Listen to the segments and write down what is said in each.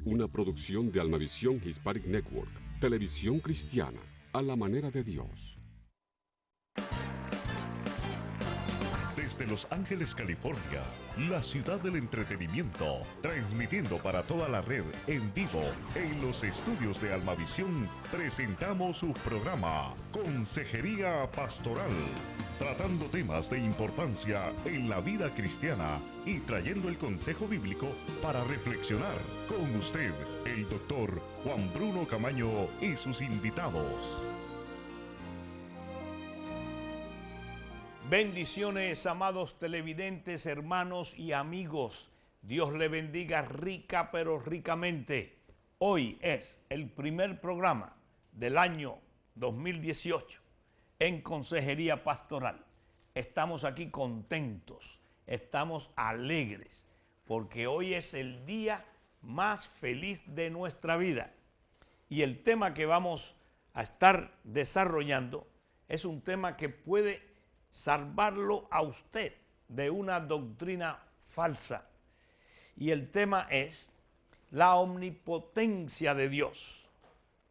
una producción de Almavisión Hispanic Network, televisión cristiana, a la manera de Dios. Desde Los Ángeles, California, la ciudad del entretenimiento, transmitiendo para toda la red en vivo en los estudios de Almavisión, presentamos su programa Consejería Pastoral, tratando temas de importancia en la vida cristiana y trayendo el consejo bíblico para reflexionar. Con usted, el doctor Juan Bruno Camaño y sus invitados. Bendiciones, amados televidentes, hermanos y amigos. Dios le bendiga rica pero ricamente. Hoy es el primer programa del año 2018 en Consejería Pastoral. Estamos aquí contentos, estamos alegres, porque hoy es el día más feliz de nuestra vida. Y el tema que vamos a estar desarrollando es un tema que puede salvarlo a usted de una doctrina falsa. Y el tema es la omnipotencia de Dios,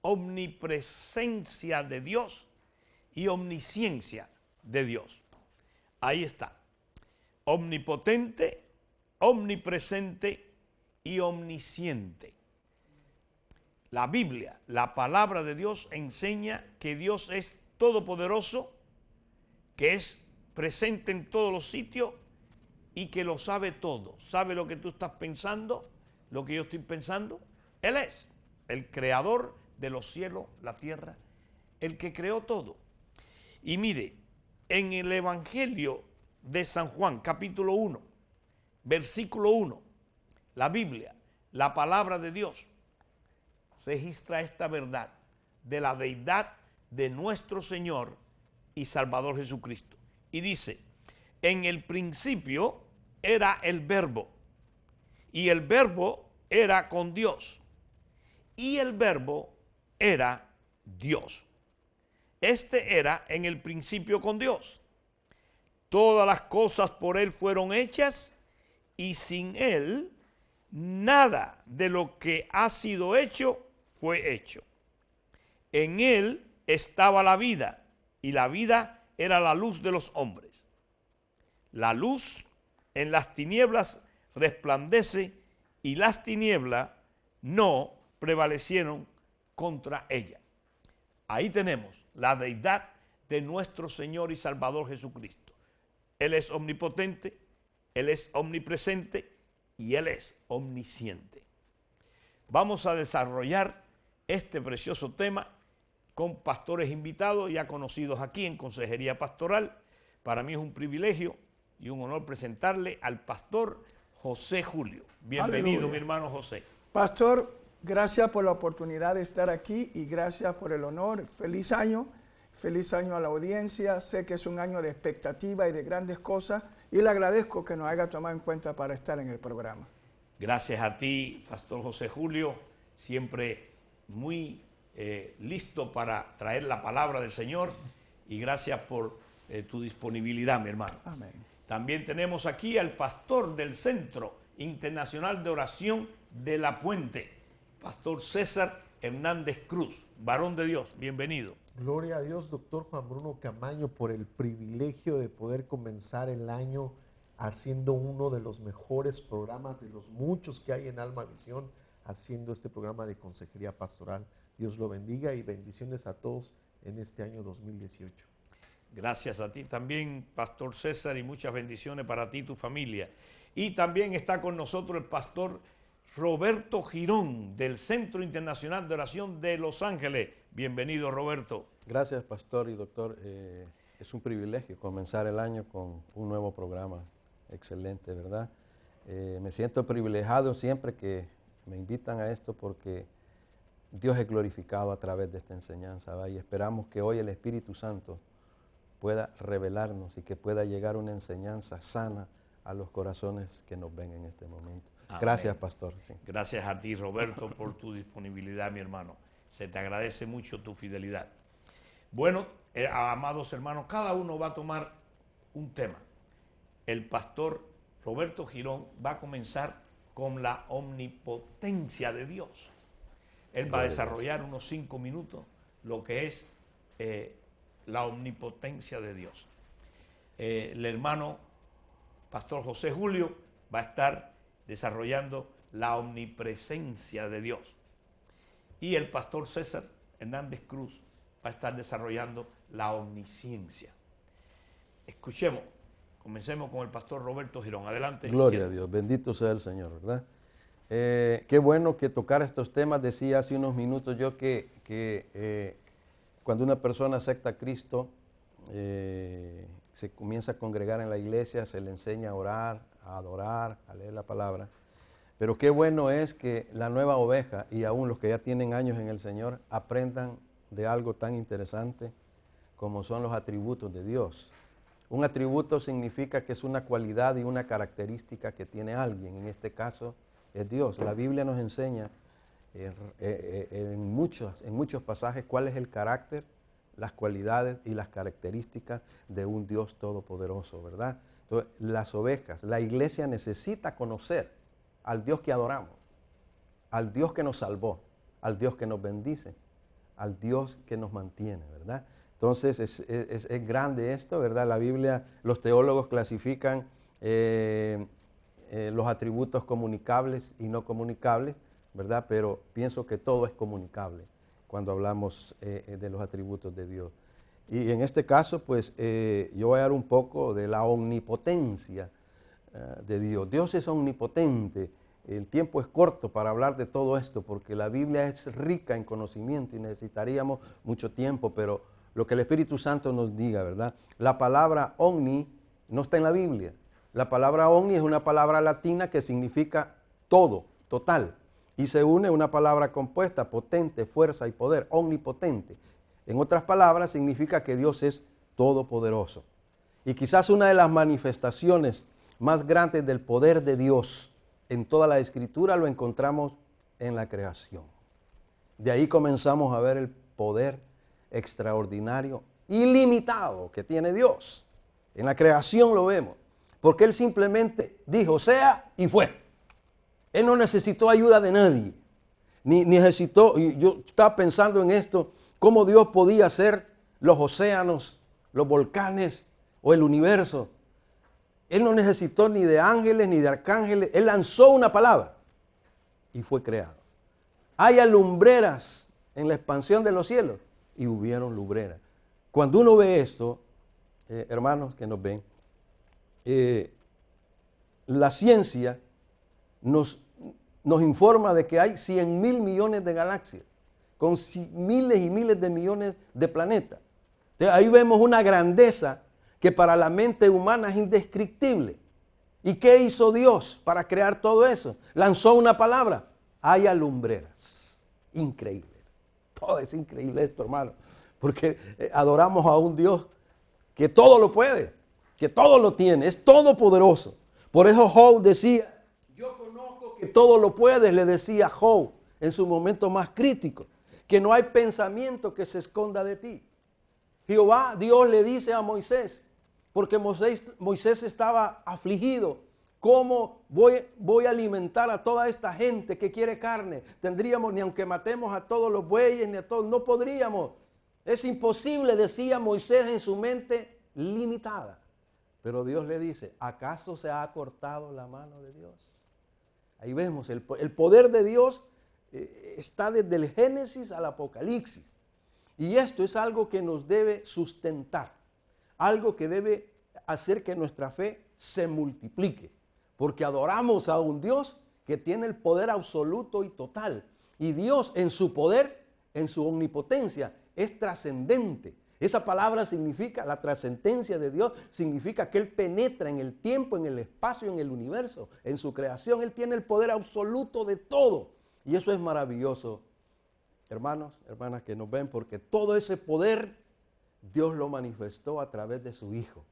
omnipresencia de Dios y omnisciencia de Dios. Ahí está. Omnipotente, omnipresente y omnisciente. La Biblia, la palabra de Dios, enseña que Dios es todopoderoso, que es presente en todos los sitios y que lo sabe todo. Sabe lo que tú estás pensando, lo que yo estoy pensando. Él es el creador de los cielos, la tierra, el que creó todo. Y mire, en el Evangelio de San Juan, capítulo 1, versículo 1, la Biblia, la palabra de Dios, registra esta verdad de la deidad de nuestro Señor y Salvador Jesucristo. Y dice, en el principio era el Verbo, y el Verbo era con Dios, y el Verbo era Dios. Este era en el principio con Dios. Todas las cosas por Él fueron hechas, y sin Él nada de lo que ha sido hecho fue hecho. En Él estaba la vida, y la vida era la luz de los hombres. La luz en las tinieblas resplandece y las tinieblas no prevalecieron contra ella. Ahí tenemos la deidad de nuestro Señor y Salvador Jesucristo. Él es omnipotente, Él es omnipresente y Él es omnisciente. Vamos a desarrollar este precioso tema con pastores invitados ya conocidos aquí en Consejería Pastoral. Para mí es un privilegio y un honor presentarle al pastor José Julio. Bienvenido, aleluya, mi hermano José. Pastor, gracias por la oportunidad de estar aquí y gracias por el honor. Feliz año a la audiencia. Sé que es un año de expectativa y de grandes cosas y le agradezco que nos haya tomado en cuenta para estar en el programa. Gracias a ti, pastor José Julio, siempre muy listo para traer la palabra del Señor, y gracias por tu disponibilidad, mi hermano. Amén. También tenemos aquí al pastor del Centro Internacional de Oración de La Puente, pastor César Hernández Cruz, varón de Dios. Bienvenido. Gloria a Dios, doctor Juan Bruno Camaño, por el privilegio de poder comenzar el año haciendo uno de los mejores programas de los muchos que hay en Almavisión, haciendo este programa de Consejería Pastoral. Dios lo bendiga y bendiciones a todos en este año 2018. Gracias a ti también, pastor César, y muchas bendiciones para ti y tu familia. Y también está con nosotros el pastor Roberto Girón, del Centro Internacional de Oración de Los Ángeles. Bienvenido, Roberto. Gracias, pastor y doctor. Es un privilegio comenzar el año con un nuevo programa. Excelente, ¿verdad? Me siento privilegiado siempre que me invitan a esto porque Dios es glorificado a través de esta enseñanza, ¿va? Y esperamos que hoy el Espíritu Santo pueda revelarnos y que pueda llegar una enseñanza sana a los corazones que nos ven en este momento. Amén. Gracias, pastor. Sí. Gracias a ti, Roberto, por tu disponibilidad, mi hermano. Se te agradece mucho tu fidelidad. Bueno, amados hermanos, cada uno va a tomar un tema. El pastor Roberto Girón va a comenzar con la omnipotencia de Dios. Él va a desarrollar unos 5 minutos lo que es la omnipotencia de Dios. El hermano Pastor José Julio va a estar desarrollando la omnipresencia de Dios. Y el Pastor César Hernández Cruz va a estar desarrollando la omnisciencia. Escuchemos, comencemos con el Pastor Roberto Girón. Adelante. Gloria a Dios, bendito sea el Señor, ¿verdad? Qué bueno que tocar estos temas. Decía hace unos minutos yo que cuando una persona acepta a Cristo, se comienza a congregar en la iglesia, se le enseña a orar, a adorar, a leer la palabra. Pero qué bueno es que la nueva oveja y aún los que ya tienen años en el Señor aprendan de algo tan interesante como son los atributos de Dios. Un atributo significa que es una cualidad y una característica que tiene alguien. En este caso es Dios. La Biblia nos enseña en muchos pasajes cuál es el carácter, las cualidades y las características de un Dios todopoderoso, ¿verdad? Entonces, las ovejas, la iglesia necesita conocer al Dios que adoramos, al Dios que nos salvó, al Dios que nos bendice, al Dios que nos mantiene, ¿verdad? Entonces, es grande esto, ¿verdad? La Biblia, los teólogos clasifican los atributos comunicables y no comunicables, ¿verdad? Pero pienso que todo es comunicable cuando hablamos de los atributos de Dios. Y en este caso, pues, yo voy a dar un poco de la omnipotencia de Dios. Dios es omnipotente. El tiempo es corto para hablar de todo esto, porque la Biblia es rica en conocimiento y necesitaríamos mucho tiempo, pero lo que el Espíritu Santo nos diga, ¿verdad? La palabra omni no está en la Biblia. La palabra omni es una palabra latina que significa todo, total. Y se une una palabra compuesta, potente, fuerza y poder, omnipotente. En otras palabras, significa que Dios es todopoderoso. Y quizás una de las manifestaciones más grandes del poder de Dios en toda la Escritura lo encontramos en la creación. De ahí comenzamos a ver el poder extraordinario, ilimitado que tiene Dios. En la creación lo vemos, porque Él simplemente dijo, sea y fue. Él no necesitó ayuda de nadie, ni necesitó, y yo estaba pensando en esto, cómo Dios podía hacer los océanos, los volcanes o el universo. Él no necesitó ni de ángeles ni de arcángeles, Él lanzó una palabra y fue creado. Hay lumbreras en la expansión de los cielos y hubieron lumbreras. Cuando uno ve esto, hermanos que nos ven, la ciencia nos informa de que hay 100.000 millones de galaxias, con miles y miles de millones de planetas. Entonces, ahí vemos una grandeza que para la mente humana es indescriptible. ¿Y qué hizo Dios para crear todo eso? Lanzó una palabra, haya lumbreras. Increíble. Todo es increíble esto, hermano, porque adoramos a un Dios que todo lo puede, que todo lo tiene, es todopoderoso. Por eso Job decía, yo conozco que todo lo puedes, le decía Job en su momento más crítico, que no hay pensamiento que se esconda de ti. Jehová, Dios le dice a Moisés, porque Moisés estaba afligido, ¿cómo voy a alimentar a toda esta gente que quiere carne? Tendríamos, ni aunque matemos a todos los bueyes, ni a todos, no podríamos. Es imposible, decía Moisés en su mente limitada. Pero Dios le dice, ¿acaso se ha cortado la mano de Dios? Ahí vemos, el poder de Dios está desde el Génesis al Apocalipsis. Y esto es algo que nos debe sustentar, algo que debe hacer que nuestra fe se multiplique, porque adoramos a un Dios que tiene el poder absoluto y total. Y Dios en su poder, en su omnipotencia, es trascendente. Esa palabra significa, la trascendencia de Dios significa que Él penetra en el tiempo, en el espacio, en el universo, en su creación. Él tiene el poder absoluto de todo. Y eso es maravilloso, hermanos, hermanas que nos ven, porque todo ese poder Dios lo manifestó a través de su Hijo.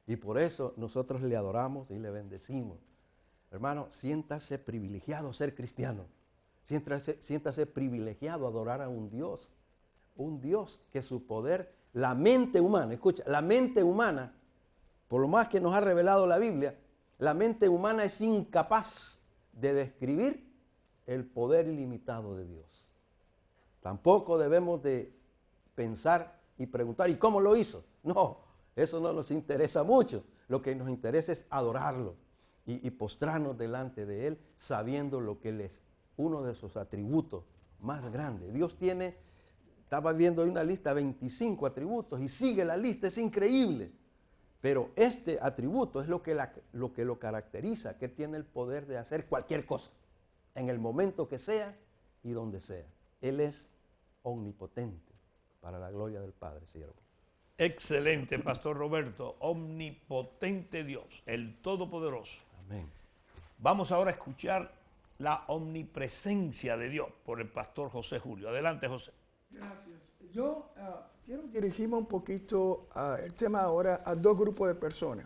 Y por eso nosotros le adoramos y le bendecimos. Hermano, siéntase privilegiado ser cristiano. Siéntase privilegiado adorar a un Dios que su poder, la mente humana, escucha, la mente humana, por lo más que nos ha revelado la Biblia, la mente humana es incapaz de describir el poder ilimitado de Dios. Tampoco debemos de pensar y preguntar, ¿y cómo lo hizo? No, eso no nos interesa mucho. Lo que nos interesa es adorarlo y postrarnos delante de Él, sabiendo lo que Él es, uno de sus atributos más grandes. Dios tiene, estaba viendo ahí una lista, 25 atributos, y sigue la lista, es increíble. Pero este atributo es lo que lo caracteriza, que tiene el poder de hacer cualquier cosa, en el momento que sea y donde sea. Él es omnipotente, para la gloria del Padre, siervo. Excelente, Pastor Roberto. Omnipotente Dios, el Todopoderoso. Amén. Vamos ahora a escuchar la omnipresencia de Dios por el Pastor José Julio. Adelante, José. Gracias. Yo quiero dirigirme un poquito el tema ahora a dos grupos de personas.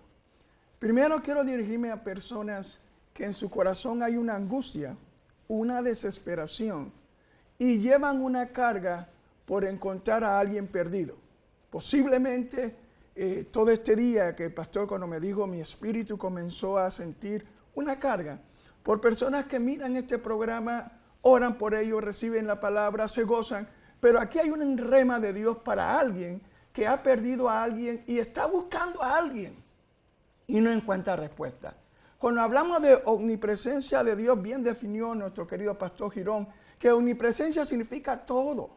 Primero quiero dirigirme a personas que en su corazón hay una angustia, una desesperación y llevan una carga por encontrar a alguien perdido. Posiblemente todo este día que el pastor cuando me dijo, mi espíritu comenzó a sentir una carga por personas que miran este programa, oran por ellos, reciben la palabra, se gozan, pero aquí hay un rema de Dios para alguien que ha perdido a alguien y está buscando a alguien y no encuentra respuesta. Cuando hablamos de omnipresencia de Dios, bien definió nuestro querido pastor Girón, que omnipresencia significa todo.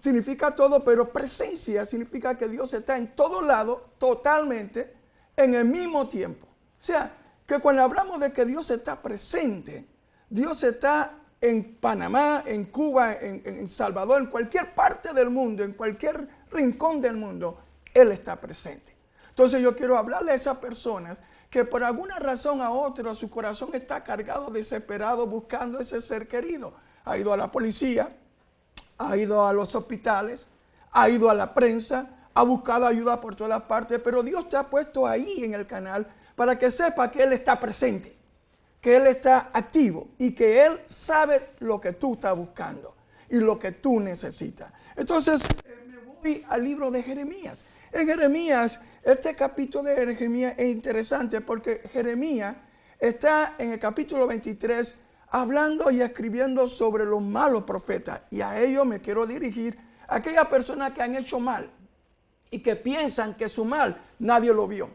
Significa todo, pero presencia significa que Dios está en todo lado, totalmente, en el mismo tiempo. O sea, que cuando hablamos de que Dios está presente, Dios está en Panamá, en Cuba, en Salvador, en cualquier parte del mundo, en cualquier rincón del mundo, Él está presente. Entonces yo quiero hablarle a esas personas que por alguna razón a otra su corazón está cargado, desesperado, buscando ese ser querido. Ha ido a la policía, ha ido a los hospitales, ha ido a la prensa, ha buscado ayuda por todas partes, pero Dios te ha puesto ahí en el canal para que sepa que Él está presente, que Él está activo y que Él sabe lo que tú estás buscando y lo que tú necesitas. Entonces, me voy al libro de Jeremías. En Jeremías, este capítulo de Jeremías es interesante porque Jeremías está en el capítulo 23 hablando y escribiendo sobre los malos profetas. Y a ellos me quiero dirigir a aquellas personas que han hecho mal y que piensan que su mal nadie lo vio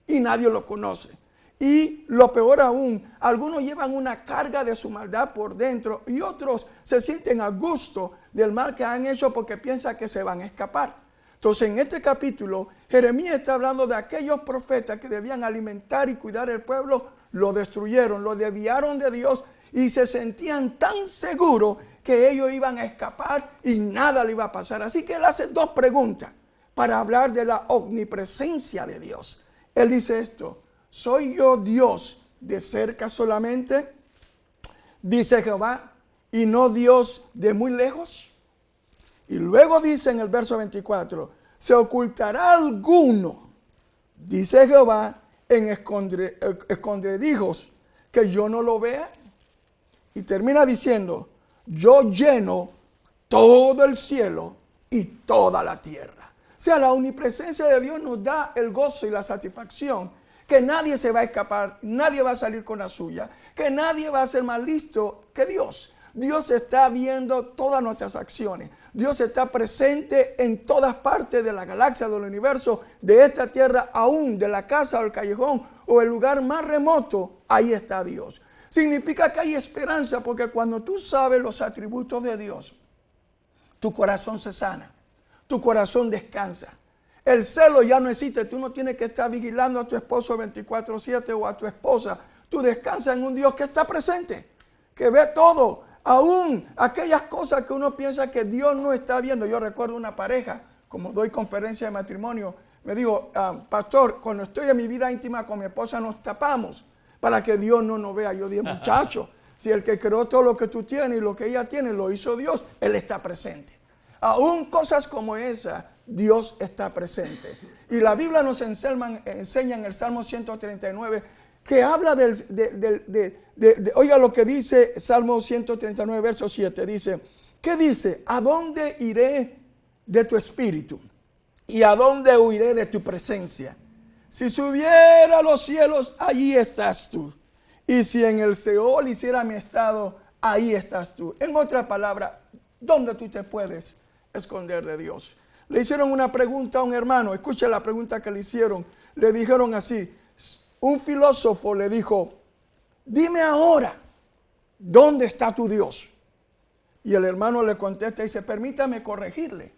y nadie lo conoce. Y lo peor aún, algunos llevan una carga de su maldad por dentro y otros se sienten a gusto del mal que han hecho porque piensan que se van a escapar. Entonces en este capítulo, Jeremías está hablando de aquellos profetas que debían alimentar y cuidar el pueblo, lo destruyeron, lo desviaron de Dios y se sentían tan seguros que ellos iban a escapar y nada le iba a pasar. Así que él hace dos preguntas para hablar de la omnipresencia de Dios. Él dice esto: ¿soy yo Dios de cerca solamente? Dice Jehová, y no Dios de muy lejos. Y luego dice en el verso 24, ¿se ocultará alguno, dice Jehová, en escondrijos que yo no lo vea? Y termina diciendo, yo lleno todo el cielo y toda la tierra. O sea, la omnipresencia de Dios nos da el gozo y la satisfacción que nadie se va a escapar, nadie va a salir con la suya, que nadie va a ser más listo que Dios. Dios está viendo todas nuestras acciones. Dios está presente en todas partes de la galaxia, del universo, de esta tierra, aún de la casa o el callejón o el lugar más remoto, ahí está Dios. Significa que hay esperanza porque cuando tú sabes los atributos de Dios, tu corazón se sana, tu corazón descansa. El celo ya no existe, tú no tienes que estar vigilando a tu esposo 24/7 o a tu esposa. Tú descansas en un Dios que está presente, que ve todo. Aún aquellas cosas que uno piensa que Dios no está viendo. Yo recuerdo una pareja, como doy conferencia de matrimonio, me dijo, pastor, cuando estoy en mi vida íntima con mi esposa nos tapamos para que Dios no nos vea. Yo dije, muchacho, si el que creó todo lo que tú tienes y lo que ella tiene lo hizo Dios, Él está presente. Aún cosas como esa, Dios está presente. Y la Biblia nos enseña en el Salmo 139 que habla oiga lo que dice Salmo 139, verso 7, dice, ¿qué dice? ¿A dónde iré de tu espíritu? ¿Y a dónde huiré de tu presencia? Si subiera a los cielos, allí estás tú. Y si en el Seol hiciera mi estado, ahí estás tú. En otra palabra, ¿dónde tú te puedes esconder de Dios? Le hicieron una pregunta a un hermano. Escucha la pregunta que le hicieron. Le dijeron así. Un filósofo le dijo, dime ahora, ¿dónde está tu Dios? Y el hermano le contesta y dice, permítame corregirle.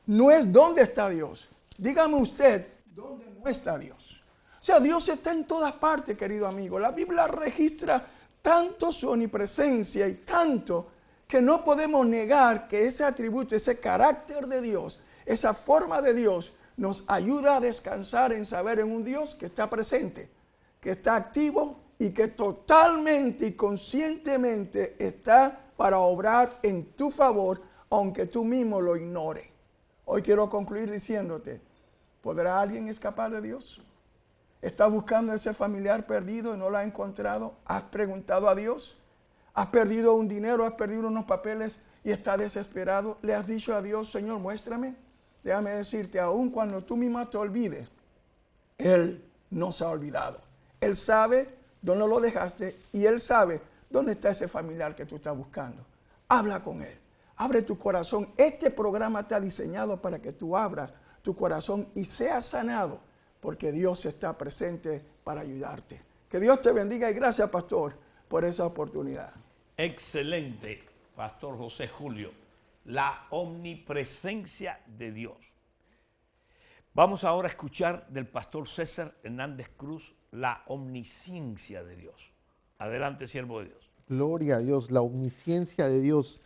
No es dónde está Dios. Dígame usted, ¿dónde no está Dios? O sea, Dios está en todas partes, querido amigo. La Biblia registra tanto su omnipresencia y tanto que no podemos negar que ese atributo, ese carácter de Dios, esa forma de Dios, nos ayuda a descansar en saber en un Dios que está presente, que está activo y que totalmente y conscientemente está para obrar en tu favor, aunque tú mismo lo ignores. Hoy quiero concluir diciéndote, ¿podrá alguien escapar de Dios? ¿Estás buscando ese familiar perdido y no lo has encontrado? ¿Has preguntado a Dios? ¿Has perdido un dinero, has perdido unos papeles y estás desesperado? ¿Le has dicho a Dios, Señor, muéstrame? Déjame decirte, aun cuando tú misma te olvides, Él no se ha olvidado. Él sabe dónde lo dejaste y Él sabe dónde está ese familiar que tú estás buscando. Habla con Él. Abre tu corazón. Este programa está diseñado para que tú abras tu corazón y seas sanado, porque Dios está presente para ayudarte. Que Dios te bendiga y gracias, pastor, por esa oportunidad. Excelente, Pastor José Julio. La omnipresencia de Dios. Vamos ahora a escuchar del pastor César Hernández Cruz la omnisciencia de Dios. Adelante, siervo de Dios. Gloria a Dios. La omnisciencia de Dios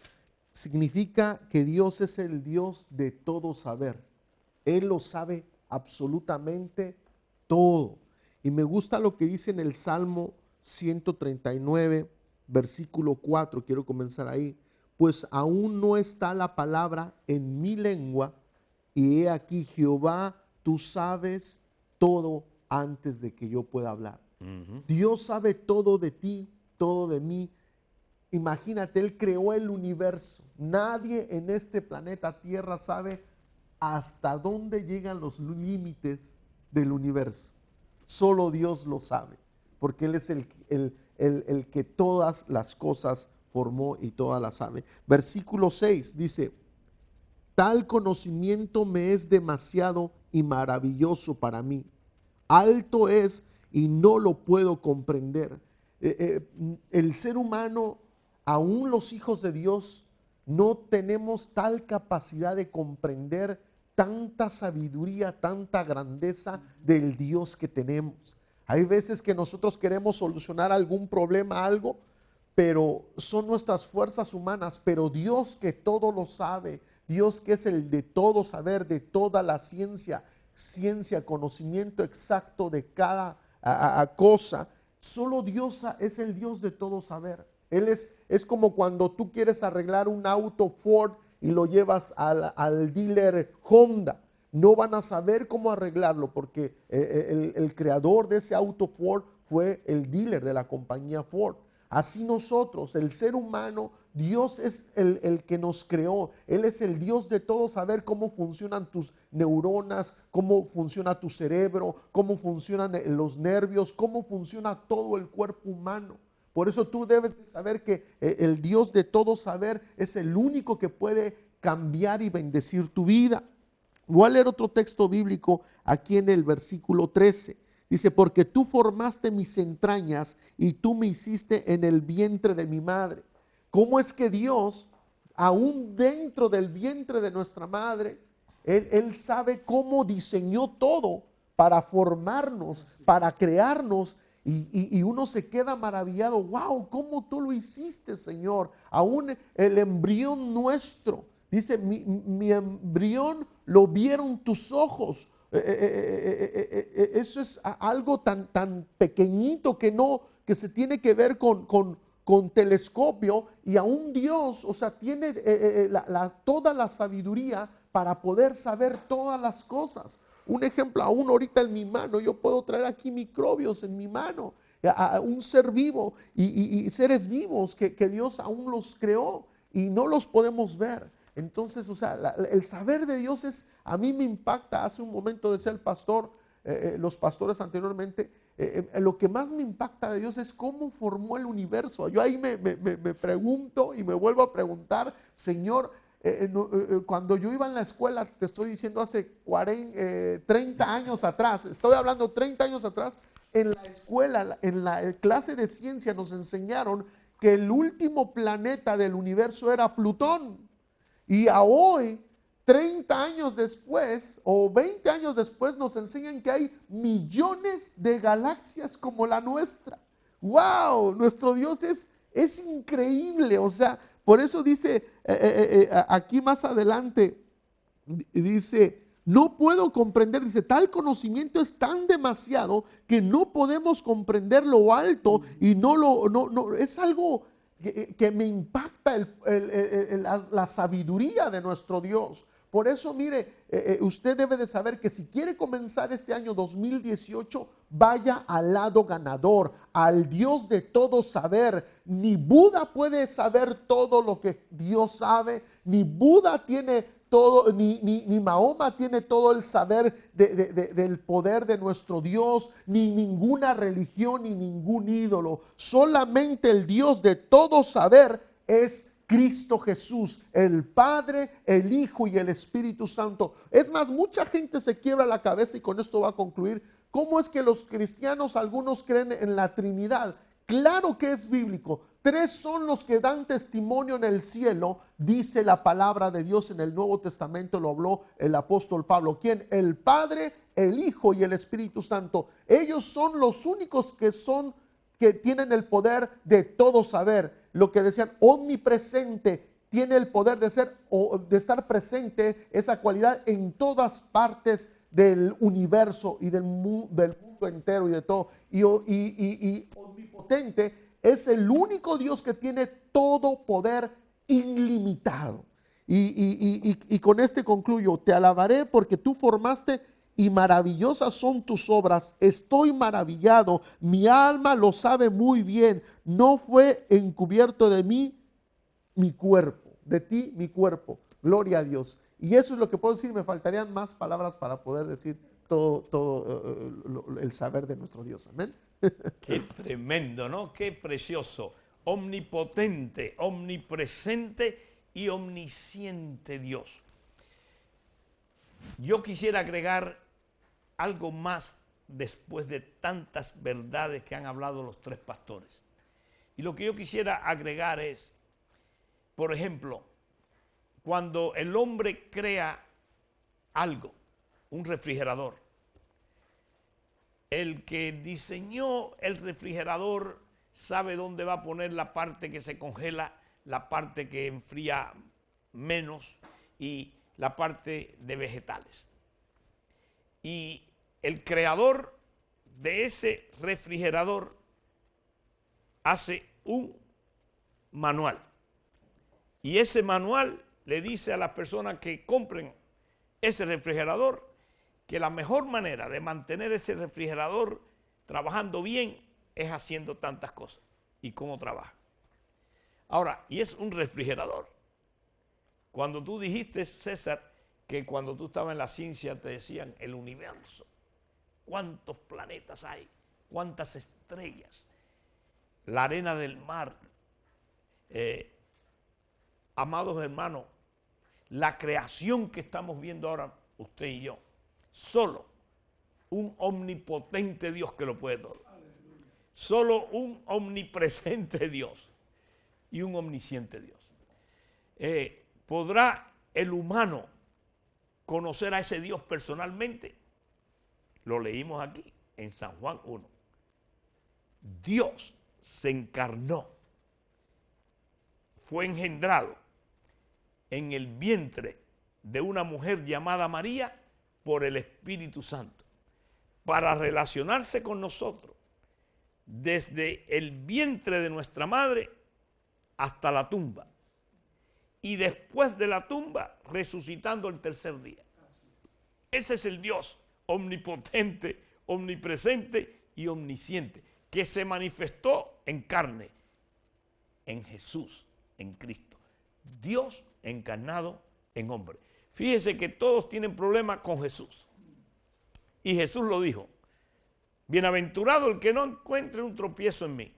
significa que Dios es el Dios de todo saber. Él lo sabe absolutamente todo. Y me gusta lo que dice en el Salmo 139, versículo 4. Quiero comenzar ahí. Pues aún no está la palabra en mi lengua, y he aquí, Jehová, tú sabes todo antes de que yo pueda hablar. Dios sabe todo de ti, todo de mí. Imagínate, Él creó el universo. Nadie en este planeta Tierra sabe hasta dónde llegan los límites del universo. Solo Dios lo sabe, porque Él es el que todas las cosas formó y todas las sabe. Versículo 6 dice, tal conocimiento me es demasiado y maravilloso para mí. Alto es y no lo puedo comprender. El ser humano, aún los hijos de Dios, no tenemos tal capacidad de comprender tanta sabiduría, tanta grandeza del Dios que tenemos. Hay veces que nosotros queremos solucionar algún problema, algo, pero son nuestras fuerzas humanas, pero Dios que todo lo sabe, Dios que es el de todo saber, de toda la ciencia, conocimiento exacto de cada cosa, solo Dios es el Dios de todo saber. Él es como cuando tú quieres arreglar un auto Ford y lo llevas al dealer Honda. No van a saber cómo arreglarlo porque el creador de ese auto Ford fue el dealer de la compañía Ford. Así nosotros, el ser humano, Dios es el que nos creó. Él es el Dios de todo saber cómo funcionan tus neuronas, cómo funciona tu cerebro, cómo funcionan los nervios, cómo funciona todo el cuerpo humano. Por eso tú debes de saber que el Dios de todo saber es el único que puede cambiar y bendecir tu vida. Voy a leer otro texto bíblico aquí en el versículo 13. Dice, porque tú formaste mis entrañas y tú me hiciste en el vientre de mi madre. ¿Cómo es que Dios, aún dentro del vientre de nuestra madre, Él sabe cómo diseñó todo para formarnos, para crearnos? Y uno se queda maravillado. Wow, ¿cómo tú lo hiciste, Señor? Aún el embrión nuestro. Dice, mi embrión lo vieron tus ojos. Eso es algo tan pequeñito que se tiene que ver con telescopio, y aún Dios, o sea, tiene toda la sabiduría para poder saber todas las cosas. Un ejemplo, aún ahorita en mi mano, yo puedo traer aquí microbios en mi mano, a un ser vivo y seres vivos que Dios aún los creó y no los podemos ver. Entonces, o sea, el saber de Dios a mí me impacta. Hace un momento decía el pastor, los pastores anteriormente, lo que más me impacta de Dios es cómo formó el universo. Yo ahí me pregunto y me vuelvo a preguntar, Señor, cuando yo iba en la escuela, te estoy diciendo hace 30 años atrás, estoy hablando 30 años atrás, en la escuela, en la clase de ciencia nos enseñaron que el último planeta del universo era Plutón. Y a hoy, 30 años después o 20 años después, nos enseñan que hay millones de galaxias como la nuestra. ¡Wow! Nuestro Dios es increíble. O sea, por eso dice aquí más adelante, dice, no puedo comprender, dice, tal conocimiento es tan demasiado que no podemos comprender lo alto y es algo que me impacta la sabiduría de nuestro Dios. Por eso, mire, usted debe de saber que si quiere comenzar este año 2018, vaya al lado ganador, al Dios de todo saber. Ni Buda puede saber todo lo que Dios sabe, ni Buda tiene todo, ni Mahoma tiene todo el saber del poder de nuestro Dios, ni ninguna religión, ni ningún ídolo. Solamente el Dios de todo saber es Cristo Jesús, el Padre, el Hijo y el Espíritu Santo. Es más, mucha gente se quiebra la cabeza, y con esto va a concluir, ¿cómo es que los cristianos, algunos creen en la Trinidad? Claro que es bíblico. 3 son los que dan testimonio en el cielo, dice la palabra de Dios en el Nuevo Testamento, lo habló el apóstol Pablo. ¿Quién? El Padre, el Hijo y el Espíritu Santo. Ellos son los únicos que tienen el poder de todo saber. Lo que decían, omnipresente, tiene el poder de ser o de estar presente, esa cualidad en todas partes del universo y del mundo entero y de todo. Y omnipotente es el único Dios que tiene todo poder ilimitado. Y con este concluyo, te alabaré porque tú formaste y maravillosas son tus obras. Estoy maravillado, mi alma lo sabe muy bien. No fue encubierto de mí mi cuerpo, de ti mi cuerpo. Gloria a Dios. Y eso es lo que puedo decir. Me faltarían más palabras para poder decir todo el saber de nuestro Dios. Amén. Qué tremendo, ¿no? Qué precioso. Omnipotente, omnipresente y omnisciente Dios. Yo quisiera agregar algo más después de tantas verdades que han hablado los 3 pastores. Y lo que yo quisiera agregar es, por ejemplo, cuando el hombre crea algo, un refrigerador, el que diseñó el refrigerador sabe dónde va a poner la parte que se congela, la parte que enfría menos y la parte de vegetales. Y el creador de ese refrigerador hace un manual. Y ese manual le dice a las personas que compren ese refrigerador que la mejor manera de mantener ese refrigerador trabajando bien es haciendo tantas cosas. ¿Y cómo trabaja? Ahora, y es un refrigerador. Cuando tú dijiste, César, que cuando tú estabas en la ciencia te decían el universo, cuántos planetas hay, cuántas estrellas, la arena del mar. Amados hermanos, la creación que estamos viendo ahora, usted y yo, solo un omnipotente Dios que lo puede todo. Solo un omnipresente Dios y un omnisciente Dios. ¿Podrá el humano conocer a ese Dios personalmente? Lo leímos aquí en San Juan 1. Dios se encarnó, fue engendrado en el vientre de una mujer llamada María por el Espíritu Santo para relacionarse con nosotros desde el vientre de nuestra madre hasta la tumba y después de la tumba resucitando el tercer día. Ese es el Dios omnipotente, omnipresente y omnisciente que se manifestó en carne, en Jesús, en Cristo. Dios encarnado en hombre. Fíjese que todos tienen problemas con Jesús. Y Jesús lo dijo. Bienaventurado el que no encuentre un tropiezo en mí,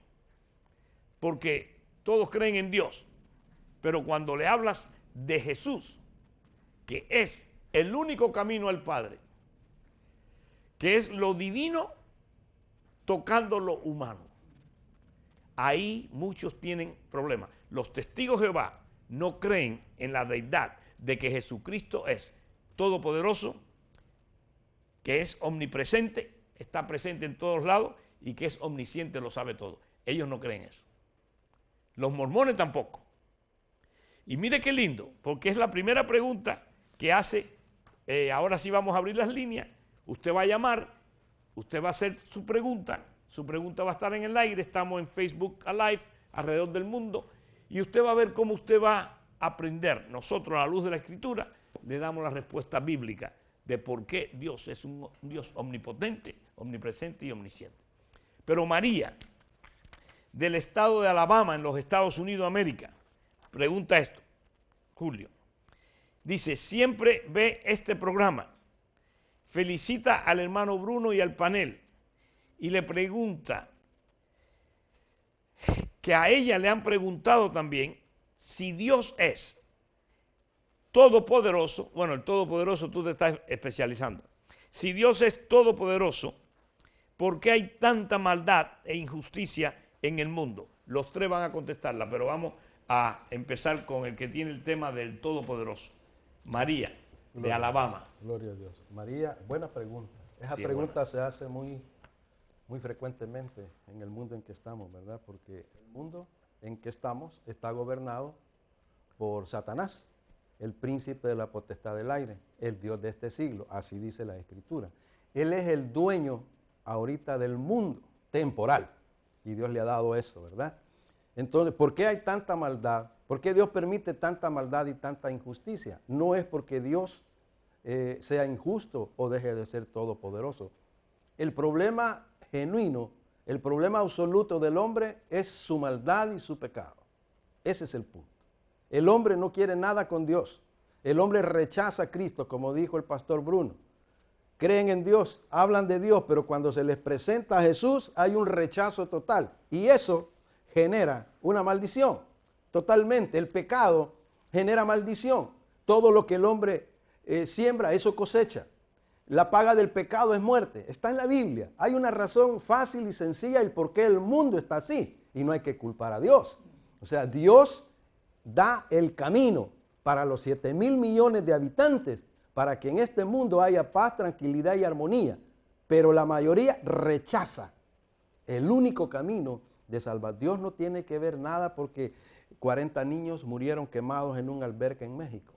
porque todos creen en Dios, pero cuando le hablas de Jesús, que es el único camino al Padre, que es lo divino tocando lo humano, ahí muchos tienen problemas. Los testigos de Jehová no creen en la deidad de que Jesucristo es todopoderoso, que es omnipresente, está presente en todos lados y que es omnisciente, lo sabe todo. Ellos no creen eso. Los mormones tampoco. Y mire qué lindo, porque es la primera pregunta que hace, ahora sí vamos a abrir las líneas, usted va a llamar, usted va a hacer su pregunta va a estar en el aire, estamos en Facebook Live, alrededor del mundo, y usted va a ver cómo usted va a aprender. Nosotros, a la luz de la Escritura, le damos la respuesta bíblica de por qué Dios es un Dios omnipotente, omnipresente y omnisciente. Pero María, del estado de Alabama, en los Estados Unidos de América, pregunta esto, Julio. Dice, siempre ve este programa, felicita al hermano Bruno y al panel, y le pregunta que a ella le han preguntado también si Dios es todopoderoso. Bueno, el todopoderoso tú te estás especializando. Si Dios es todopoderoso, ¿por qué hay tanta maldad e injusticia en el mundo? Los tres van a contestarla, pero vamos a empezar con el que tiene el tema del todopoderoso. María, de Alabama. Gloria a Dios. María, buena pregunta. Esa pregunta se hace muy frecuentemente en el mundo en que estamos, ¿verdad? Porque el mundo en que estamos está gobernado por Satanás, el príncipe de la potestad del aire, el Dios de este siglo, así dice la Escritura. Él es el dueño ahorita del mundo temporal y Dios le ha dado eso, ¿verdad? Entonces, ¿por qué hay tanta maldad? ¿Por qué Dios permite tanta maldad y tanta injusticia? No es porque Dios sea injusto o deje de ser todopoderoso. El problema genuino, el problema absoluto del hombre es su maldad y su pecado. Ese es el punto. El hombre no quiere nada con Dios. El hombre rechaza a Cristo, como dijo el pastor Bruno. Creen en Dios, hablan de Dios, pero cuando se les presenta a Jesús hay un rechazo total. Y eso genera una maldición. Totalmente. El pecado genera maldición. Todo lo que el hombre siembra, eso cosecha. La paga del pecado es muerte. Está en la Biblia. Hay una razón fácil y sencilla el por qué el mundo está así. Y no hay que culpar a Dios. O sea, Dios da el camino para los 7,000 millones de habitantes para que en este mundo haya paz, tranquilidad y armonía. Pero la mayoría rechaza el único camino de salvar. Dios no tiene que ver nada porque 40 niños murieron quemados en un albergue en México.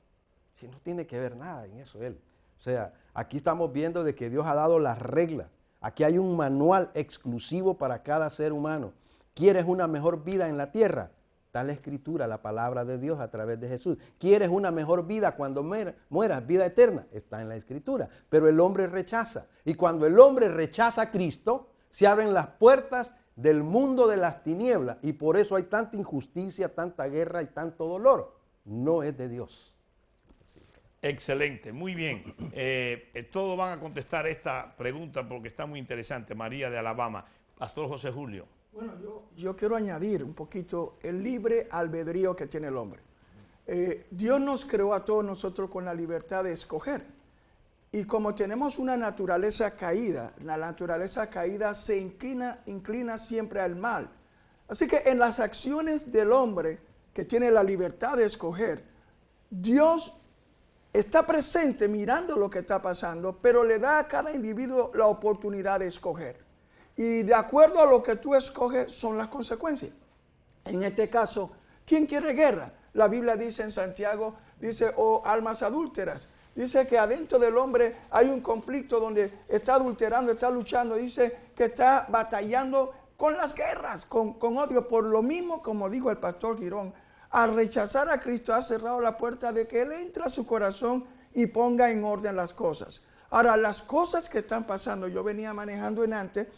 Si no tiene que ver nada en eso Él. O sea, aquí estamos viendo de que Dios ha dado las reglas. Aquí hay un manual exclusivo para cada ser humano. ¿Quieres una mejor vida en la tierra? Está la Escritura, la palabra de Dios a través de Jesús. ¿Quieres una mejor vida cuando mueras, vida eterna? Está en la Escritura. Pero el hombre rechaza. Y cuando el hombre rechaza a Cristo, se abren las puertas del mundo de las tinieblas. Y por eso hay tanta injusticia, tanta guerra y tanto dolor. No es de Dios. Excelente, muy bien. Todos van a contestar esta pregunta porque está muy interesante. María de Alabama. Pastor José Julio. Bueno, yo quiero añadir un poquito el libre albedrío que tiene el hombre. Dios nos creó a todos nosotros con la libertad de escoger. Y como tenemos una naturaleza caída, la naturaleza caída se inclina siempre al mal. Así que en las acciones del hombre que tiene la libertad de escoger, Dios está presente mirando lo que está pasando, pero le da a cada individuo la oportunidad de escoger. Y de acuerdo a lo que tú escoges son las consecuencias. En este caso, ¿quién quiere guerra? La Biblia dice en Santiago, dice, oh almas adúlteras. Dice que adentro del hombre hay un conflicto donde está adulterando, está luchando. Dice que está batallando con las guerras, con odio. Por lo mismo, como dijo el pastor Girón, al rechazar a Cristo ha cerrado la puerta de que Él entre a su corazón y ponga en orden las cosas. Ahora, las cosas que están pasando, yo venía manejando en antes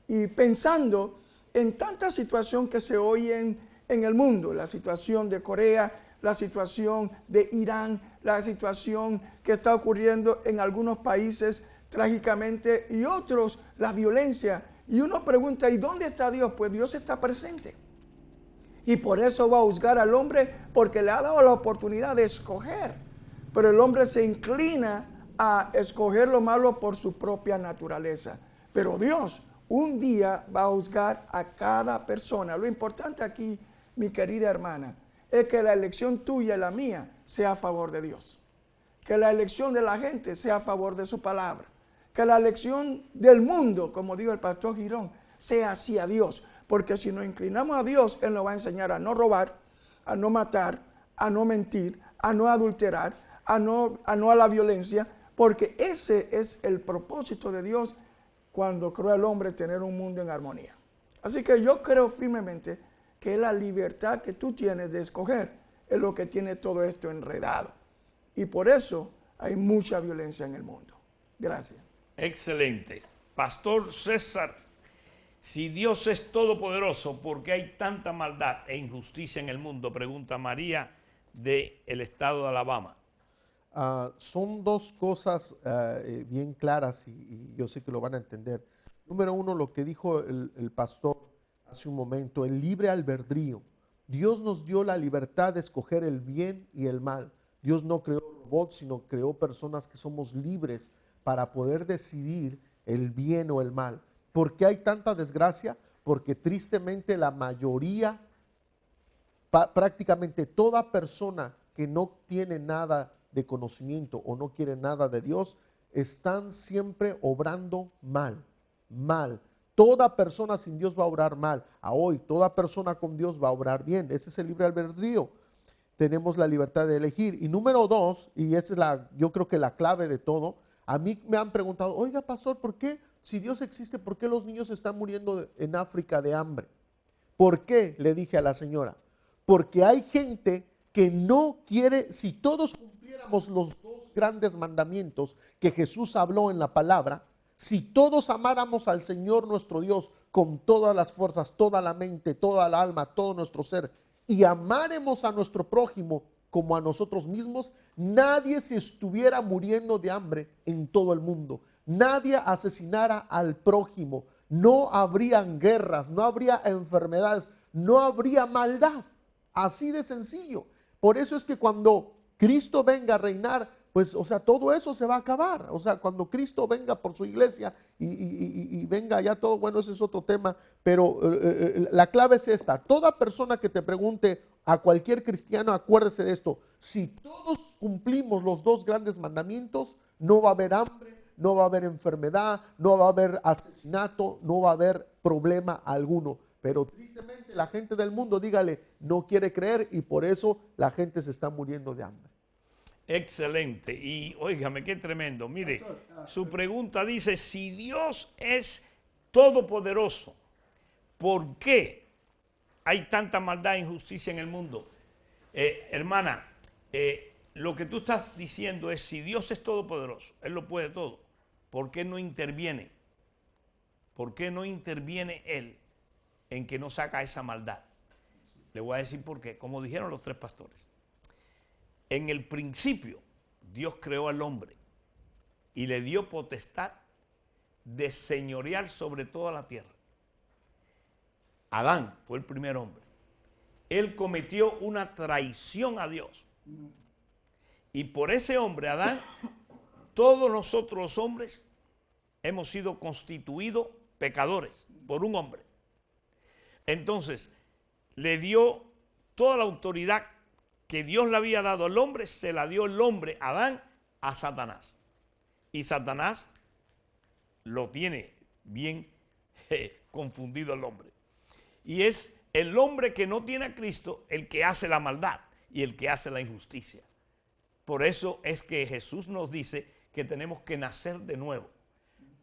y pensando en tanta situación que se oye en el mundo, la situación de Corea, la situación de Irán, la situación que está ocurriendo en algunos países trágicamente, y otros la violencia. Y uno pregunta, ¿y dónde está Dios? Pues Dios está presente. Y por eso va a juzgar al hombre, porque le ha dado la oportunidad de escoger. Pero el hombre se inclina a escoger lo malo por su propia naturaleza. Pero Dios un día va a juzgar a cada persona. Lo importante aquí, mi querida hermana, es que la elección tuya y la mía sea a favor de Dios. Que la elección de la gente sea a favor de su palabra. Que la elección del mundo, como dijo el pastor Girón, sea hacia Dios. Porque si nos inclinamos a Dios, Él nos va a enseñar a no robar, a no matar, a no mentir, a no adulterar, a no a la violencia. Porque ese es el propósito de Dios cuando creó al hombre, tener un mundo en armonía. Así que yo creo firmemente que la libertad que tú tienes de escoger es lo que tiene todo esto enredado. Y por eso hay mucha violencia en el mundo. Gracias. Excelente. Pastor César, si Dios es todopoderoso, ¿por qué hay tanta maldad e injusticia en el mundo? Pregunta María del estado de Alabama. Son dos cosas bien claras y yo sé que lo van a entender. Número uno, lo que dijo el pastor hace un momento, el libre albedrío. Dios nos dio la libertad de escoger el bien y el mal. Dios no creó robots, sino creó personas que somos libres para poder decidir el bien o el mal. ¿Por qué hay tanta desgracia? Porque tristemente la mayoría, prácticamente toda persona que no tiene nada de conocimiento o no quiere nada de Dios, están siempre obrando mal. Toda persona sin Dios va a obrar mal. A hoy, toda persona con Dios va a obrar bien. Ese es el libre albedrío. Tenemos la libertad de elegir. Y número dos, y esa es yo creo que la clave de todo, a mí me han preguntado, oiga, pastor, ¿por qué, si Dios existe, por qué los niños están muriendo en África de hambre? ¿Por qué? Le dije a la señora. Porque hay gente que no quiere, si todos cumpliéramos los dos grandes mandamientos que Jesús habló en la palabra, si todos amáramos al Señor nuestro Dios con todas las fuerzas, toda la mente, toda la alma, todo nuestro ser, y amáremos a nuestro prójimo como a nosotros mismos, nadie se estuviera muriendo de hambre en todo el mundo. Nadie asesinara al prójimo. No habrían guerras, no habría enfermedades, no habría maldad. Así de sencillo. Por eso es que cuando Cristo venga a reinar, pues, o sea, todo eso se va a acabar. O sea, cuando Cristo venga por su iglesia y venga ya todo, bueno, ese es otro tema, pero la clave es esta. Toda persona que te pregunte, a cualquier cristiano, acuérdese de esto. Si todos cumplimos los dos grandes mandamientos, no va a haber hambre, no va a haber enfermedad, no va a haber asesinato, no va a haber problema alguno. Pero tristemente la gente del mundo, dígale, no quiere creer y por eso la gente se está muriendo de hambre. Excelente. Y óigame, qué tremendo. Mire, su pregunta dice, si Dios es todopoderoso, ¿por qué hay tanta maldad e injusticia en el mundo? Hermana, lo que tú estás diciendo es, si Dios es todopoderoso, Él lo puede todo, ¿por qué no interviene? ¿Por qué no interviene Él en que no saca esa maldad? Le voy a decir por qué, como dijeron los tres pastores. En el principio, Dios creó al hombre y le dio potestad de señorear sobre toda la tierra. Adán fue el primer hombre. Él cometió una traición a Dios. Y por ese hombre, Adán, todos nosotros los hombres hemos sido constituidos pecadores por un hombre. Entonces, le dio toda la autoridad que Dios le había dado al hombre, se la dio el hombre, Adán, a Satanás. Y Satanás lo tiene bien confundido el hombre. Y es el hombre que no tiene a Cristo el que hace la maldad y el que hace la injusticia. Por eso es que Jesús nos dice que tenemos que nacer de nuevo.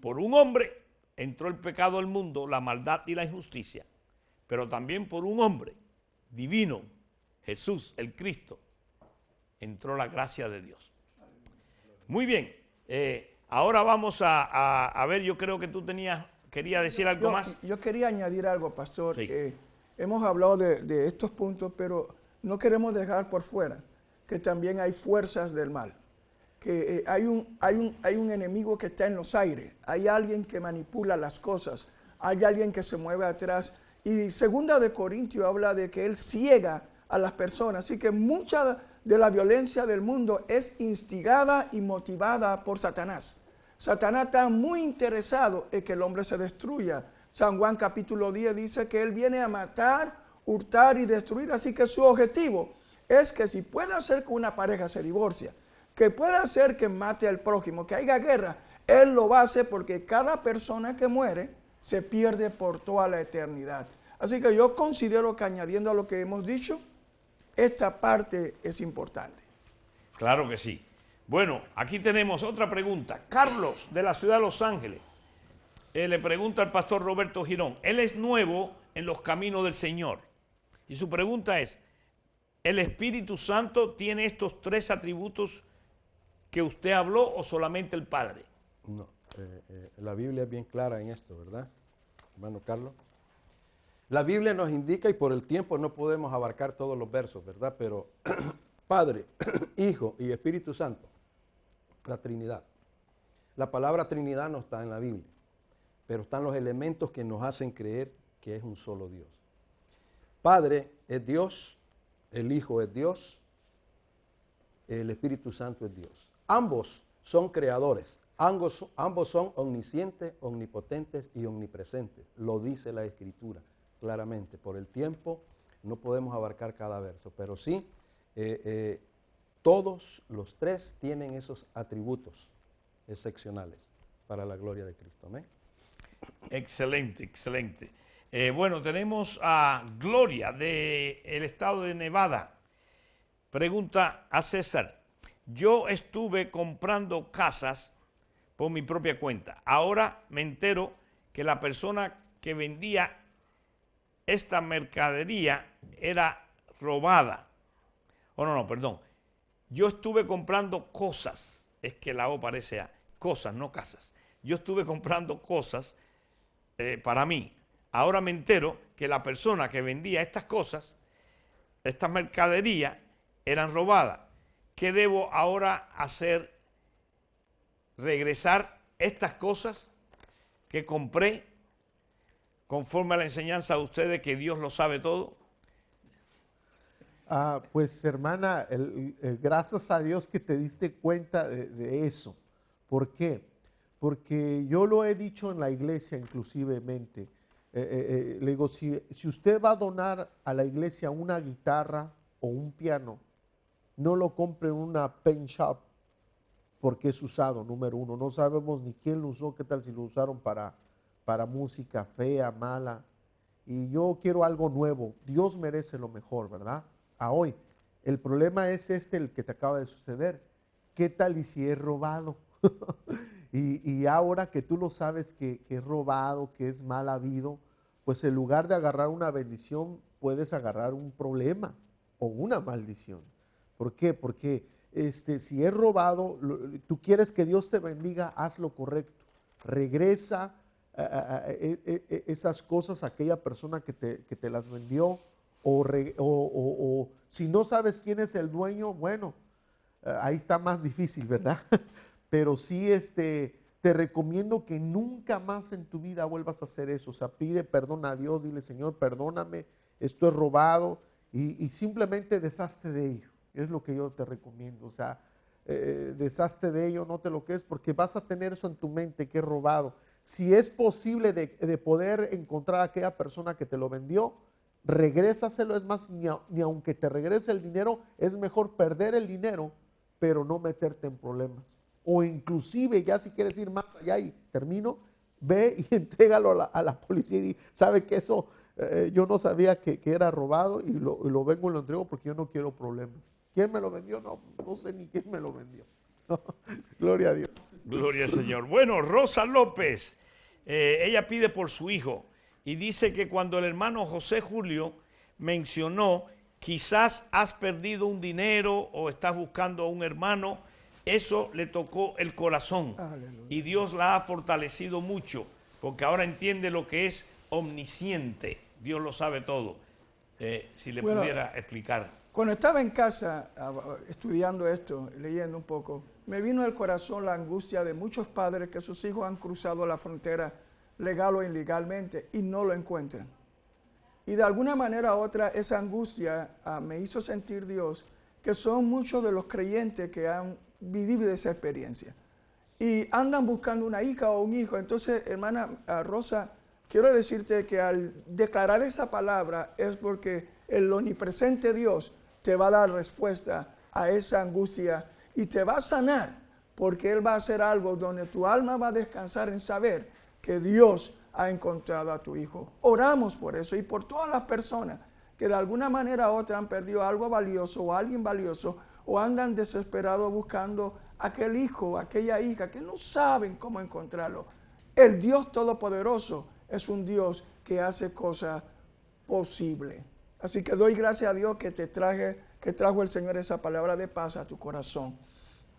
Por un hombre entró el pecado al mundo, la maldad y la injusticia, pero también por un hombre divino, Jesús, el Cristo, entró la gracia de Dios. Muy bien, ahora vamos a ver, yo creo que tú querías decir algo más. Yo quería añadir algo, pastor. Sí. Hemos hablado de estos puntos, pero no queremos dejar por fuera que también hay fuerzas del mal, que hay un enemigo que está en los aires, hay alguien que manipula las cosas, hay alguien que se mueve atrás. Y segunda de Corintios habla de que él ciega a las personas, así que mucha de la violencia del mundo es instigada y motivada por Satanás. Satanás está muy interesado en que el hombre se destruya. San Juan capítulo 10 dice que él viene a matar, hurtar y destruir, así que su objetivo es que si puede hacer que una pareja se divorcie, que pueda hacer que mate al prójimo, que haya guerra, él lo va a hacer porque cada persona que muere se pierde por toda la eternidad. Así que yo considero que añadiendo a lo que hemos dicho, esta parte es importante. Claro que sí. Bueno, aquí tenemos otra pregunta. Carlos, de la ciudad de Los Ángeles, le pregunta al pastor Roberto Girón. Él es nuevo en los caminos del Señor. Y su pregunta es, ¿el Espíritu Santo tiene estos tres atributos que usted habló o solamente el Padre? No, la Biblia es bien clara en esto, ¿verdad, hermano Carlos? La Biblia nos indica, y por el tiempo no podemos abarcar todos los versos, ¿verdad? Pero Padre, Hijo y Espíritu Santo, la Trinidad. La palabra Trinidad no está en la Biblia, pero están los elementos que nos hacen creer que es un solo Dios. Padre es Dios, el Hijo es Dios, el Espíritu Santo es Dios. Ambos son creadores, ambos son omniscientes, omnipotentes y omnipresentes. Lo dice la Escritura claramente. Por el tiempo no podemos abarcar cada verso, pero sí, todos los tres tienen esos atributos excepcionales para la gloria de Cristo. Amén. Excelente, excelente. Bueno, tenemos a Gloria del estado de Nevada. Pregunta a César. Yo estuve comprando casas por mi propia cuenta. Ahora me entero que la persona que vendía esta mercadería era robada. Perdón. Yo estuve comprando cosas. Es que la O parece A. Cosas, no casas. Yo estuve comprando cosas para mí. Ahora me entero que la persona que vendía estas cosas, estas mercaderías, eran robadas. ¿Qué debo ahora hacer? ¿Regresar estas cosas que compré conforme a la enseñanza de ustedes que Dios lo sabe todo? Pues hermana, gracias a Dios que te diste cuenta de eso. ¿Por qué? Porque yo lo he dicho en la iglesia inclusivemente. Le digo, si usted va a donar a la iglesia una guitarra o un piano, no lo compre en una paint shop porque es usado, número uno. No sabemos ni quién lo usó, qué tal si lo usaron para música fea, mala. Y yo quiero algo nuevo. Dios merece lo mejor, ¿verdad? A hoy. El problema es el que te acaba de suceder. ¿Qué tal y si es robado? y ahora que tú lo sabes que es robado, que es mal habido, pues en lugar de agarrar una bendición, puedes agarrar un problema o una maldición. ¿Por qué? Porque si es robado, tú quieres que Dios te bendiga, haz lo correcto. Regresa esas cosas a aquella persona que te las vendió, o si no sabes quién es el dueño, bueno, ahí está más difícil, ¿verdad? Pero sí, te recomiendo que nunca más en tu vida vuelvas a hacer eso. O sea, pide perdón a Dios, dile, Señor, perdóname, esto es robado, y simplemente deshazte de ello. Es lo que yo te recomiendo. O sea, deshazte de ello, no te lo quedes, porque vas a tener eso en tu mente, que es robado. Si es posible de poder encontrar a aquella persona que te lo vendió, regrésaselo. Es más, ni aunque te regrese el dinero, es mejor perder el dinero, pero no meterte en problemas. O inclusive, ya si quieres ir más allá y termino, ve y entrégalo a la policía y sabe que eso yo no sabía que era robado, y lo vengo y lo entrego porque yo no quiero problemas. ¿Quién me lo vendió? No sé ni quién me lo vendió. No, gloria a Dios. Gloria al Señor. Bueno, Rosa López, ella pide por su hijo y dice que cuando el hermano José Julio mencionó, quizás has perdido un dinero o estás buscando a un hermano, eso le tocó el corazón. Aleluya. Y Dios la ha fortalecido mucho, porque ahora entiende lo que es omnisciente. Dios lo sabe todo. Si le pudiera explicar Cuando estaba en casa estudiando esto, leyendo un poco, me vino al corazón la angustia de muchos padres que sus hijos han cruzado la frontera legal o ilegalmente y no lo encuentran. Y de alguna manera u otra esa angustia me hizo sentir Dios que son muchos de los creyentes que han vivido esa experiencia y andan buscando una hija o un hijo. Entonces, hermana Rosa, quiero decirte que al declarar esa palabra es porque el omnipresente Dios te va a dar respuesta a esa angustia y te va a sanar, porque Él va a hacer algo donde tu alma va a descansar en saber que Dios ha encontrado a tu hijo. Oramos por eso y por todas las personas que de alguna manera u otra han perdido algo valioso o alguien valioso o andan desesperados buscando aquel hijo, aquella hija que no saben cómo encontrarlo. El Dios Todopoderoso es un Dios que hace cosas posibles. Así que doy gracias a Dios que trajo el Señor esa palabra de paz a tu corazón.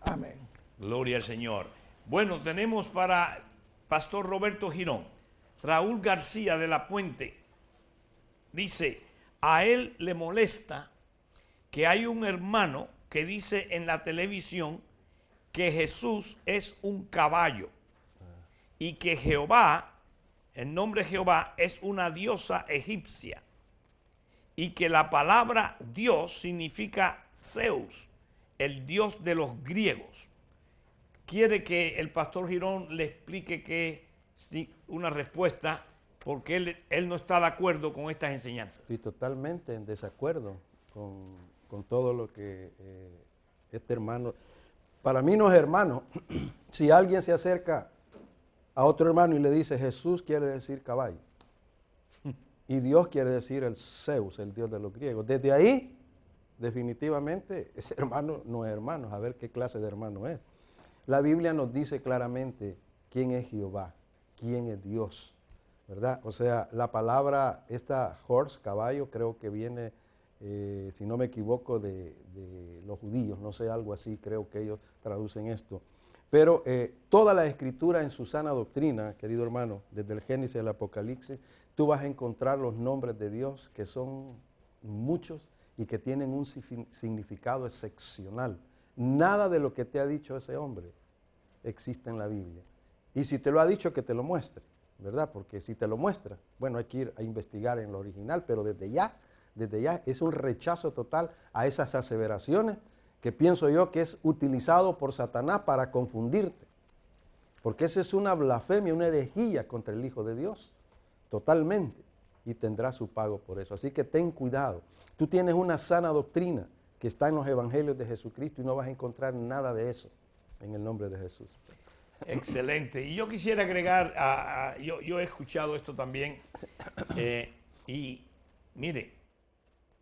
Amén. Gloria al Señor. Bueno, tenemos para Pastor Roberto Girón, Raúl García de la Puente. Dice, a él le molesta que hay un hermano que dice en la televisión que Jesús es un caballo y que Jehová, el nombre Jehová, es una diosa egipcia y que la palabra Dios significa Zeus, el dios de los griegos. Quiere que el pastor Girón le explique que una respuesta porque él no está de acuerdo con estas enseñanzas. Y totalmente en desacuerdo con todo lo que este hermano, para mí no es hermano. Si alguien se acerca a otro hermano y le dice Jesús quiere decir caballo y Dios quiere decir el Zeus, el dios de los griegos, desde ahí definitivamente ese hermano no es hermano. A ver qué clase de hermano es. La Biblia nos dice claramente quién es Jehová, quién es Dios, ¿verdad? O sea, la palabra, esta horse, caballo, creo que viene, si no me equivoco, de los judíos, no sé, algo así, creo que ellos traducen esto. Pero toda la escritura en su sana doctrina, querido hermano, desde el Génesis al Apocalipsis, tú vas a encontrar los nombres de Dios que son muchos y que tienen un significado excepcional. Nada de lo que te ha dicho ese hombre existe en la Biblia. Y si te lo ha dicho, que te lo muestre, ¿verdad? Porque si te lo muestra, bueno, hay que ir a investigar en lo original, pero desde ya es un rechazo total a esas aseveraciones que pienso yo que es utilizado por Satanás para confundirte. Porque esa es una blasfemia, una herejía contra el Hijo de Dios, totalmente, y tendrá su pago por eso. Así que ten cuidado. Tú tienes una sana doctrina que está en los evangelios de Jesucristo y no vas a encontrar nada de eso en el nombre de Jesús. Excelente. Y yo quisiera agregar, yo he escuchado esto también, y mire,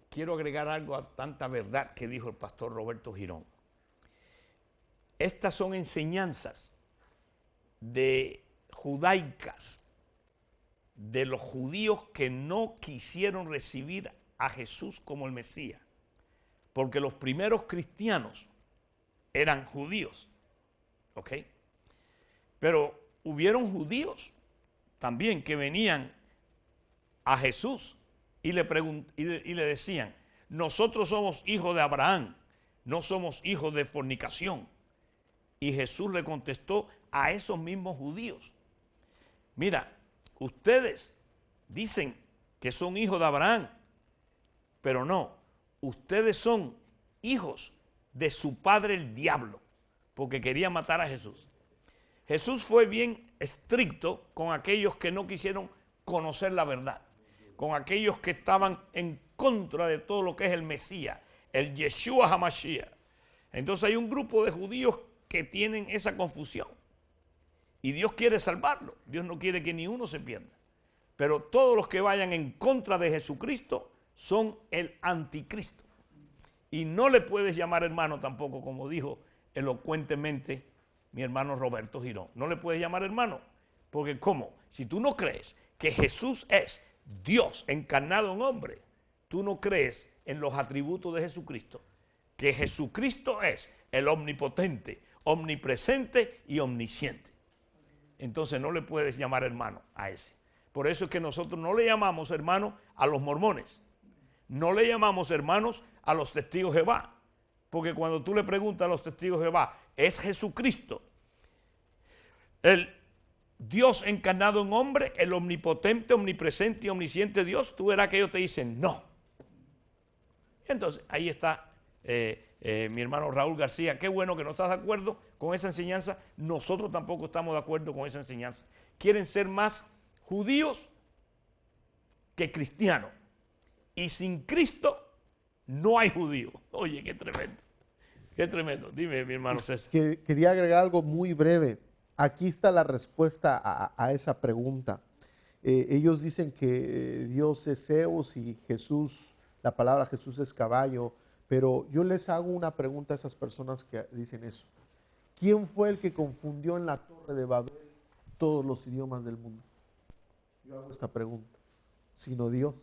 quiero agregar algo a tanta verdad que dijo el pastor Roberto Girón. Estas son enseñanzas judaicas de los judíos que no quisieron recibir a Jesús como el Mesías, porque los primeros cristianos eran judíos, ¿ok? Pero hubieron judíos también que venían a Jesús y le decían, nosotros somos hijos de Abraham, no somos hijos de fornicación. Y Jesús le contestó a esos mismos judíos, mira, ustedes dicen que son hijos de Abraham, pero no, ustedes son hijos de su padre el diablo, porque quería matar a Jesús. Jesús fue bien estricto con aquellos que no quisieron conocer la verdad, con aquellos que estaban en contra de todo lo que es el Mesías, el Yeshua HaMashiach. Entonces hay un grupo de judíos que tienen esa confusión y Dios quiere salvarlo. Dios no quiere que ni uno se pierda. Pero todos los que vayan en contra de Jesucristo son el anticristo. Y no le puedes llamar hermano tampoco, como dijo elocuentemente mi hermano Roberto Girón. No le puedes llamar hermano, porque ¿cómo? Si tú no crees que Jesús es Dios encarnado en hombre, tú no crees en los atributos de Jesucristo, que Jesucristo es el omnipotente, omnipresente y omnisciente. Entonces no le puedes llamar hermano a ese. Por eso es que nosotros no le llamamos hermano a los mormones, no le llamamos hermanos a los testigos de Jehová. Porque cuando tú le preguntas a los testigos de Jehová, ¿es Jesucristo el Dios encarnado en hombre, el omnipotente, omnipresente y omnisciente Dios? Tú verás que ellos te dicen no. Entonces, ahí está mi hermano Raúl García. Qué bueno que no estás de acuerdo con esa enseñanza. Nosotros tampoco estamos de acuerdo con esa enseñanza. Quieren ser más judíos que cristianos. Y sin Cristo no hay judío. Oye, qué tremendo. Qué tremendo. Dime, mi hermano César. Quería agregar algo muy breve. Aquí está la respuesta a esa pregunta. Ellos dicen que Dios es Zeus y Jesús, la palabra Jesús es caballo, pero yo les hago una pregunta a esas personas que dicen eso. ¿Quién fue el que confundió en la Torre de Babel todos los idiomas del mundo? Yo hago esta pregunta. Sino Dios.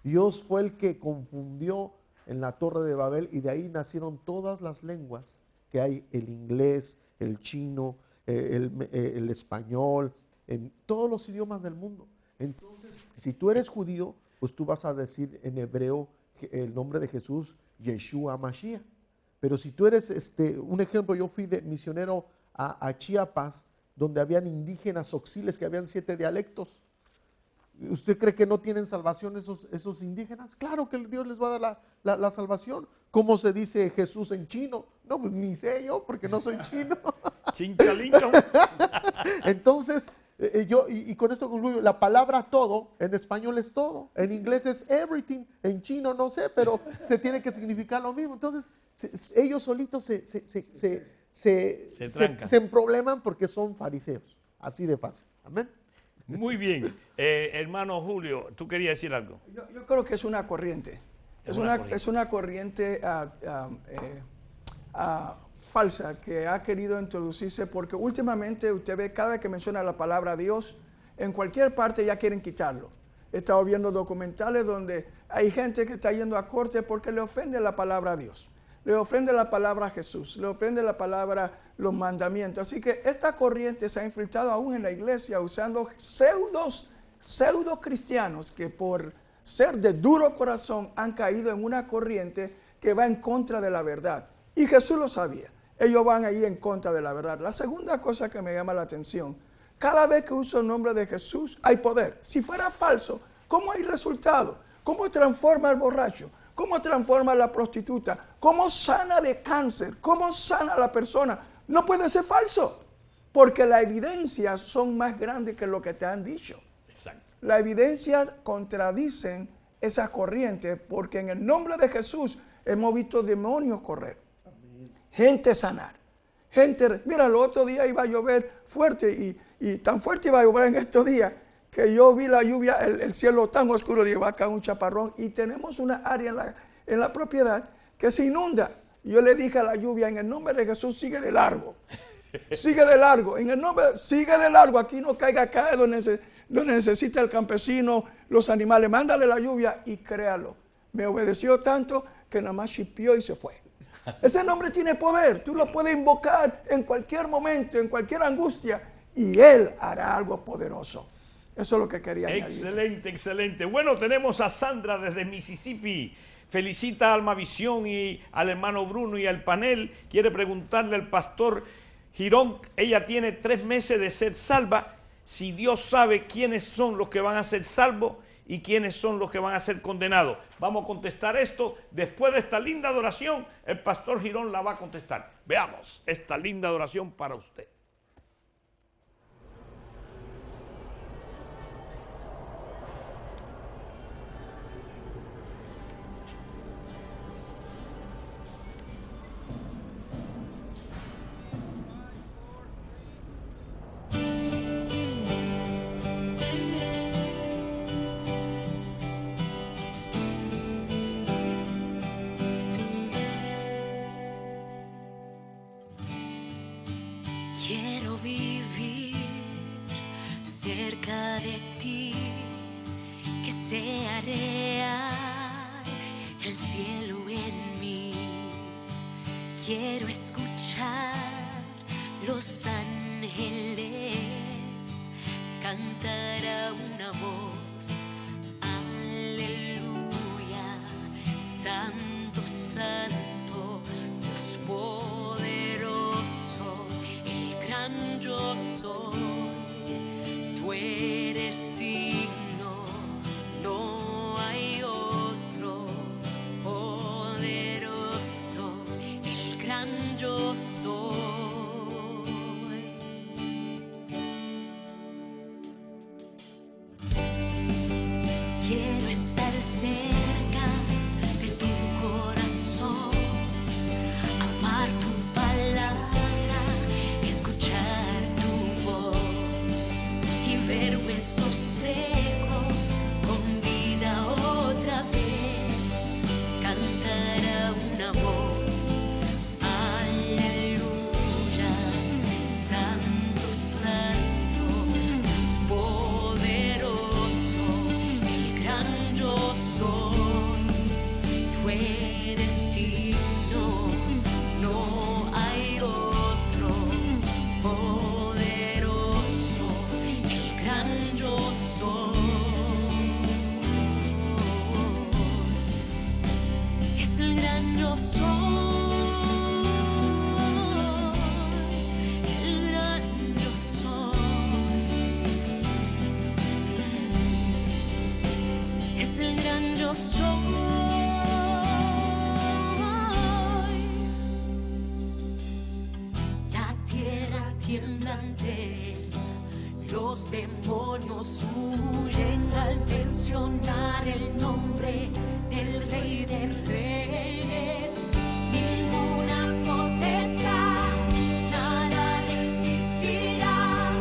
Dios fue el que confundió en la Torre de Babel y de ahí nacieron todas las lenguas que hay, el inglés, el chino, el español, en todos los idiomas del mundo. Entonces, si tú eres judío, pues tú vas a decir en hebreo el nombre de Jesús, Yeshua Mashiach. Pero si tú eres, un ejemplo, yo fui de misionero a Chiapas, donde habían indígenas oxiles, que habían 7 dialectos. ¿Usted cree que no tienen salvación esos indígenas? Claro que Dios les va a dar la salvación. ¿Cómo se dice Jesús en chino? No, pues ni sé yo, porque no soy chino. Entonces, y con esto concluyo, la palabra todo, en español es todo, en inglés es everything, en chino no sé, pero se tiene que significar lo mismo. Entonces, ellos solitos se emprobleman porque son fariseos, así de fácil. Amén. Muy bien. Hermano Julio, ¿tú querías decir algo? Yo creo que es una corriente. Es una corriente falsa que ha querido introducirse, porque últimamente usted ve cada vez que menciona la palabra Dios, en cualquier parte ya quieren quitarlo. He estado viendo documentales donde hay gente que está yendo a corte porque le ofende la palabra Dios, le ofende la palabra Jesús, le ofende la palabra, los mandamientos. Así que esta corriente se ha infiltrado aún en la iglesia usando pseudo cristianos que por ser de duro corazón han caído en una corriente que va en contra de la verdad. Y Jesús lo sabía. Ellos van ahí en contra de la verdad. La segunda cosa que me llama la atención, cada vez que uso el nombre de Jesús hay poder. Si fuera falso, ¿cómo hay resultado? ¿Cómo transforma al borracho? ¿Cómo transforma a la prostituta? ¿Cómo sana de cáncer? ¿Cómo sana a la persona? No puede ser falso, porque las evidencias son más grandes que lo que te han dicho. Exacto. Las evidencias contradicen esa corriente, porque en el nombre de Jesús hemos visto demonios correr, gente sanar, gente, mira, el otro día iba a llover fuerte y tan fuerte iba a llover en estos días que yo vi la lluvia, el cielo tan oscuro, lleva acá un chaparrón y tenemos una área en la propiedad que se inunda. Yo le dije a la lluvia, en el nombre de Jesús, sigue de largo, sigue de largo, en el nombre, sigue de largo, aquí no caiga acá donde necesita el campesino, los animales, mándale la lluvia y créalo. Me obedeció tanto que nada más chipió y se fue. Ese nombre tiene poder, tú lo puedes invocar en cualquier momento, en cualquier angustia, y Él hará algo poderoso. Eso es lo que quería añadir. Excelente, excelente. Bueno, tenemos a Sandra desde Mississippi. Felicita a Almavisión y al hermano Bruno y al panel. Quiere preguntarle al pastor Girón, ella tiene 3 meses de ser salva, si Dios sabe quiénes son los que van a ser salvos y quiénes son los que van a ser condenados. Vamos a contestar esto. Después de esta linda adoración, el pastor Girón la va a contestar. Veamos esta linda adoración para usted. Quiero vivir cerca de ti, que sea real el cielo en mí. Quiero escuchar los ángeles cantar a una voz. Aleluya, santo ante él. Los demonios huyen al mencionar el nombre del Rey de Reyes. Ninguna potestad, nada resistirá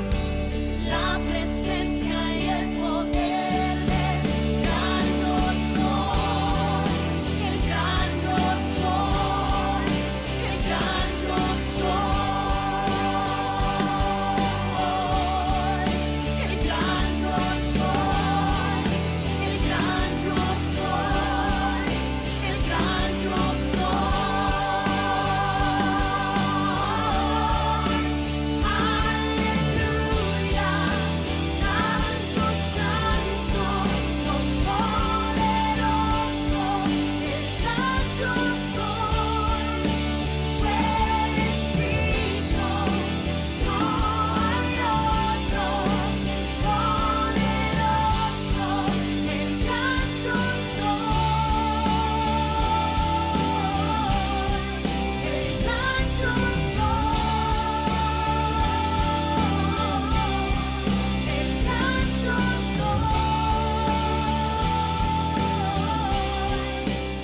la presencia y el poder del gran yo soy, el gran yo soy, el gran yo soy, el gran yo soy, el gran yo soy, el gran yo soy. Aleluya, Santo, Santo, Dios poderoso, el gran yo soy. Tú eres digno, no hay otro poderoso, el gran yo soy,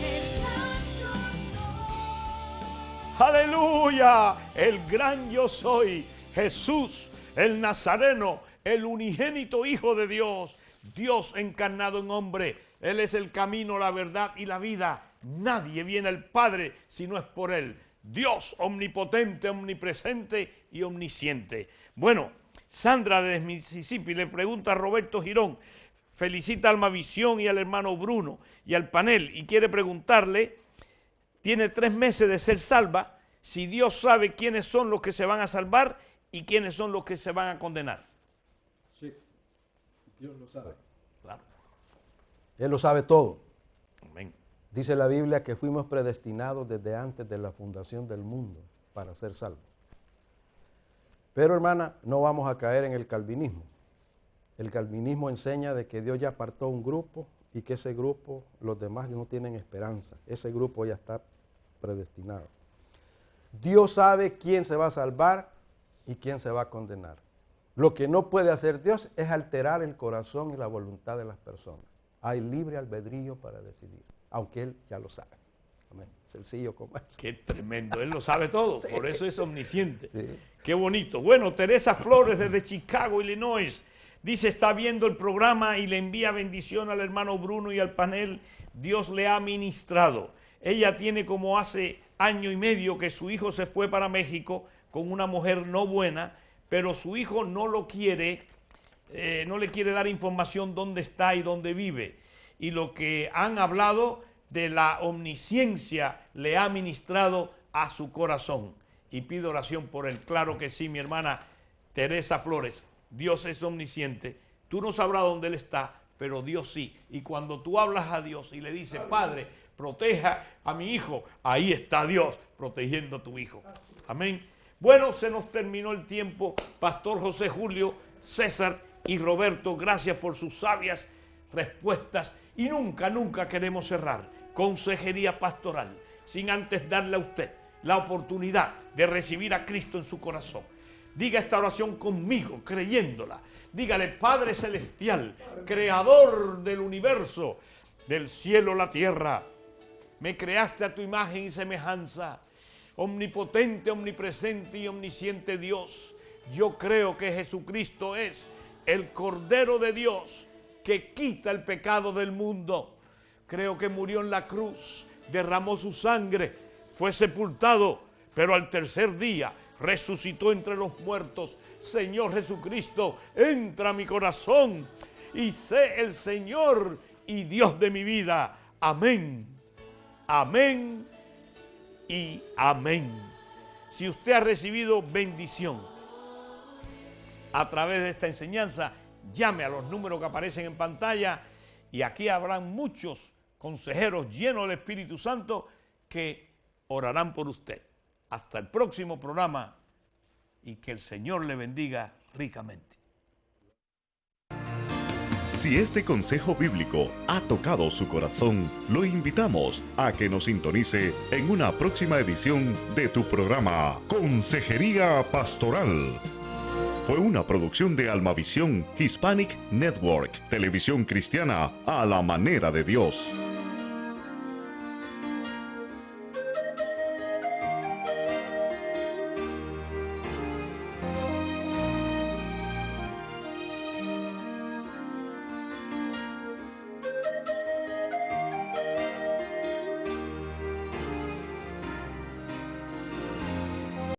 el gran yo Aleluya, el gran yo soy, Jesús, el Nazareno, el unigénito Hijo de Dios, Dios encarnado en hombre. Él es el camino, la verdad y la vida. Nadie viene al Padre si no es por Él. Dios omnipotente, omnipresente y omnisciente. Bueno, Sandra de Mississippi le pregunta a Roberto Girón, felicita a Almavisión y al hermano Bruno y al panel y quiere preguntarle, tiene 3 meses de ser salva, si Dios sabe quiénes son los que se van a salvar y quiénes son los que se van a condenar. Sí, Dios lo sabe. Claro. Él lo sabe todo. Amén. Dice la Biblia que fuimos predestinados desde antes de la fundación del mundo para ser salvos. Pero hermana, no vamos a caer en el calvinismo. El calvinismo enseña de que Dios ya apartó un grupo y que ese grupo, los demás no tienen esperanza. Ese grupo ya está predestinado. Dios sabe quién se va a salvar y quién se va a condenar. Lo que no puede hacer Dios es alterar el corazón y la voluntad de las personas. Hay libre albedrío para decidir, aunque Él ya lo sabe. Amén. Sencillo como eso. Qué tremendo, Él lo sabe todo, Sí. por eso es omnisciente. Sí. Qué bonito. Bueno, Teresa Flores desde Chicago, Illinois, dice, está viendo el programa y le envía bendición al hermano Bruno y al panel. Dios le ha ministrado. Ella tiene como hace 1 año y medio que su hijo se fue para México con una mujer no buena, pero su hijo no lo quiere, no le quiere dar información dónde está y dónde vive. Y lo que han hablado de la omnisciencia le ha ministrado a su corazón. Y pido oración por él. Claro que sí, mi hermana Teresa Flores. Dios es omnisciente. Tú no sabrás dónde Él está, pero Dios sí. Y cuando tú hablas a Dios y le dices, Padre, proteja a mi hijo, ahí está Dios protegiendo a tu hijo. Amén. Bueno, se nos terminó el tiempo. Pastor José Julio, César y Roberto, gracias por sus sabias respuestas. Y nunca, nunca queremos cerrar consejería pastoral sin antes darle a usted la oportunidad de recibir a Cristo en su corazón. Diga esta oración conmigo, creyéndola. Dígale, Padre Celestial, Creador del universo, del cielo, la tierra. Me creaste a tu imagen y semejanza. Omnipotente, omnipresente y omnisciente Dios. Yo creo que Jesucristo es el Cordero de Dios que quita el pecado del mundo. Creo que murió en la cruz, derramó su sangre, fue sepultado, pero al tercer día resucitó entre los muertos. Señor Jesucristo, entra a mi corazón y sé el Señor y Dios de mi vida. Amén, amén y amén. Si usted ha recibido bendición a través de esta enseñanza, llame a los números que aparecen en pantalla y aquí habrán muchos consejeros llenos del Espíritu Santo que orarán por usted. Hasta el próximo programa y que el Señor le bendiga ricamente. Si este consejo bíblico ha tocado su corazón, lo invitamos a que nos sintonice en una próxima edición de tu programa Consejería Pastoral. fue una producción de Almavisión Hispanic Network, televisión cristiana a la manera de Dios.